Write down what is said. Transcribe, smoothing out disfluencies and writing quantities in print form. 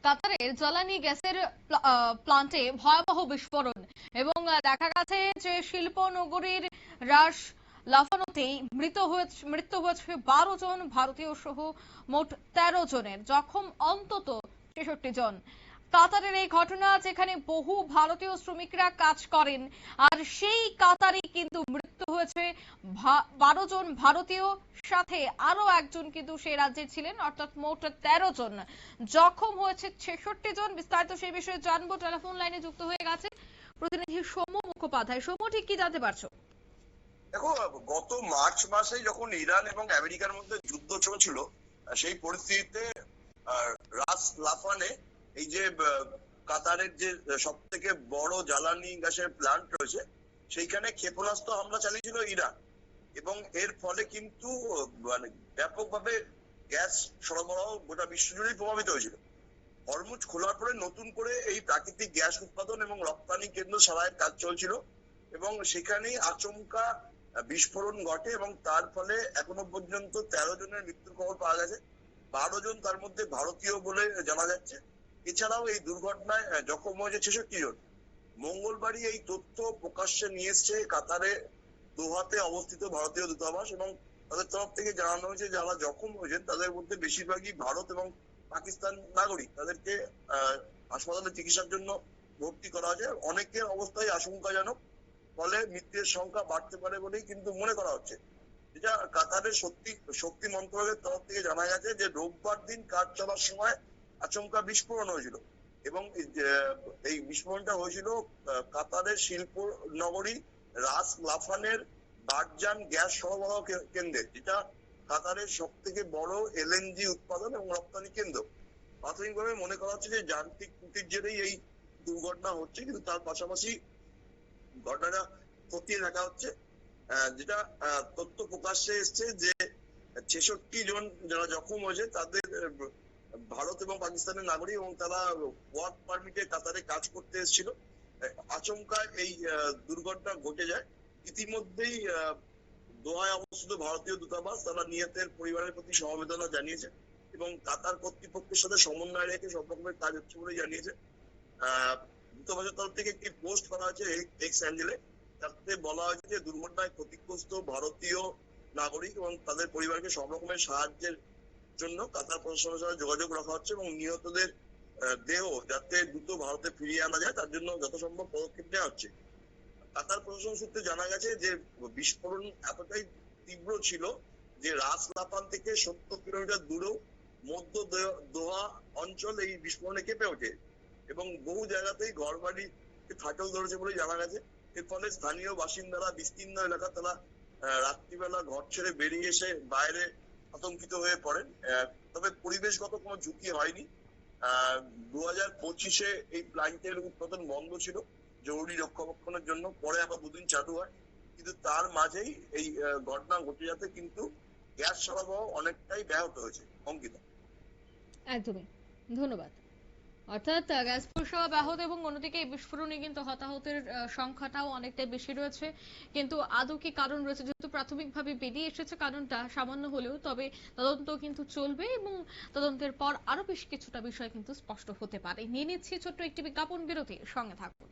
কাতারের জ্বালানি গ্যাসের প্লান্টে ভয়াবহ বিস্ফোরণ এবং দেখা গেছে যে শিল্প নগরীর রাশ লাফানোতেই মৃত্যু হয়েছে 12 জন ভারতীয় সহ মোট 13 জনের, জখম অন্তত 66 জন। কাতারের এই ঘটনা, যেখানে বহু ভারতীয় শ্রমিকরা কাজ করেন, আর সেই কাতারে কিন্তু মৃত্যু হয়েছে 12 জন ভারতীয়, সাথে আরো একজন কিন্তু সেই রাজ্যে ছিলেন, অর্থাৎ মোট 13 জন। জখম হয়েছে 66 জন। বিস্তারিত সেই বিষয়ে জানবো, টেলিফোন লাইনে যুক্ত হয়ে গেছে প্রতিনিধি সৌম্য মুখোপাধ্যায়। সৌম্য, ঠিক কি জানতে পারছো? দেখো, গত মার্চ মাসে যখন ইরান এবং আমেরিকার মধ্যে যুদ্ধ চলছিল, সেই পরিস্থিতিতে রাস লাফানে, এই যে কাতারের যে সব থেকে বড় জ্বালানি গ্যাসের প্ল্যান্ট রয়েছে, সেইখানে ক্ষেপণাস্ত্র হামলা চালিয়েছিল ইরান, এবং এর ফলে কিন্তু মানে ব্যাপকভাবে গ্যাস সরবরাহ গোটা বিশ্ব জুড়েই প্রভাবিত হয়েছিল। হরমুজ খোলার পরে নতুন করে এই প্রাকৃতিক গ্যাস উৎপাদন এবং রপ্তানি কেন্দ্র সারাইয়ের কাজ চলছিল, এবং সেখানেই আচমকা বিস্ফোরণ ঘটে, এবং তার ফলে এখনো পর্যন্ত 13 জনের মৃত্যুর খবর পাওয়া গেছে। 12 জন তার মধ্যে ভারতীয় বলে জানা যাচ্ছে। এছাড়াও এই দুর্ঘটনায় জখম হয়েছে 66 জন। মঙ্গলবারই এই তথ্য প্রকাশ্যে নিয়ে এসছে কাতারে দোহাতে অবস্থিত ভারতীয় দূতাবাস, এবং তাদের তরফ থেকে জানানো হয়েছে যারা জখম হয়েছেন তাদের মধ্যে বেশিরভাগই ভারত এবং পাকিস্তান নাগরিক। তাদেরকে হাসপাতালে চিকিৎসার জন্য ভর্তি করা হয়েছে। অনেকের অবস্থায় আশঙ্কাজনক, ফলে মৃত্যুর সংখ্যা বাড়তে পারে বলেই কিন্তু মনে করা হচ্ছে। যেটা কাতারের শক্তি মন্ত্রণালয়ের তরফ থেকে জানা গেছে যে রোববার দিন কাজ চলার সময় আচমকা বিস্ফোরণ হয়েছিল, এবং এই বিস্ফোরণটা হয়েছিল কাতারের শিল্প নগরী রাস লাফানের বারজান গ্যাস সরবরাহ কেন্দ্রে, যেটা কাতারের সব থেকে বড় এলএনজি উৎপাদন এবং রপ্তানি কেন্দ্র। প্রাথমিকভাবে মনে করা হচ্ছে যে যান্ত্রিক ত্রুটির জেরেই এই দুর্ঘটনা হচ্ছে, কিন্তু তার পাশাপাশি ঘটনাটা খতিয়ে দেখা হচ্ছে। যেটা তথ্য প্রকাশ্যে এসছে যে 66 জন যারা জখম হয়েছে তাদের ভারত এবং পাকিস্তানের নাগরিক, এবং তারা ওয়ার্ক পারমিটে কাতারে কাজ করতে এসেছিল। আচমকা এই দুর্ঘটনা ঘটে যায়। ইতিমধ্যেই দোহায় অবস্থিত ভারতীয় দূতাবাস তারা নিহতের পরিবারের প্রতি সমবেদনা জানিয়েছে, এবং কাতার কর্তৃপক্ষের সাথে সমন্বয় রেখে সব রকমের কাজ হচ্ছে বলে জানিয়েছে। দূতাবাসের তরফ থেকে একটি পোস্ট করা হয়েছে এক্স হ্যান্ডেলে, তাতে বলা হয়েছে যে দুর্ঘটনায় ক্ষতিগ্রস্ত ভারতীয় নাগরিক এবং তাদের পরিবারকে সব রকমের সাহায্যের জন্য কাতার প্রশাসনের সাথে যোগাযোগ রাখা হচ্ছে, এবং নিহতদের দেহ যাতে দ্রুত ভারতে ফিরিয়ে আনা যায় তার জন্য যথাসম্ভব পদক্ষেপ নেওয়া হচ্ছে। কাতার প্রশাসন সূত্রে জানা গেছে যে বিস্ফোরণ এতটাই তীব্র ছিল যে রাস লাফান থেকে 70 কিলোমিটার দূরেও মধ্য দোহা অঞ্চল এই বিস্ফোরণে কেঁপে ওঠে, এবং বহু জায়গাতেই ঘর বাড়ি ফাটল ধরেছে বলে জানা গেছে। এর ফলে স্থানীয় বাসিন্দারা বিস্তীর্ণ এলাকা তারা রাত্রিবেলা ঘর ছেড়ে বেরিয়ে এসে বাইরে আতঙ্কিত হয়ে পড়েন। তবে পরিবেশগত কোনো ঝুঁকি হয়নি। 2025-এ এই প্ল্যান্টের উৎপাদন বন্ধ ছিল জরুরি রক্ষণাবেক্ষণের জন্য, পরে আবার 2 দিন চালু হয়, কিন্তু তার মাঝেই এই ঘটনা ঘটে যাতে কিন্তু গ্যাস সরবরাহ অনেকটাই ব্যাহত হয়েছে। অঙ্কিতা, একদমই, ধন্যবাদ। অর্থাৎ গ্যাস পরিষেবা ব্যাহত এবং অন্যদিকে এই বিস্ফোরণে কিন্তু হতাহতের সংখ্যাটাও অনেকটাই বেশি রয়েছে। কিন্তু আদৌ কি কারণ রয়েছে, যেহেতু প্রাথমিকভাবে বেরিয়ে এসেছে কারণটা সামান্য হলেও, তবে তদন্ত কিন্তু চলবে এবং তদন্তের পর আরো বেশ কিছুটা বিষয় কিন্তু স্পষ্ট হতে পারে। নিয়ে নিচ্ছি ছোট্ট একটি বিজ্ঞাপন বিরতি, সঙ্গে থাকুন।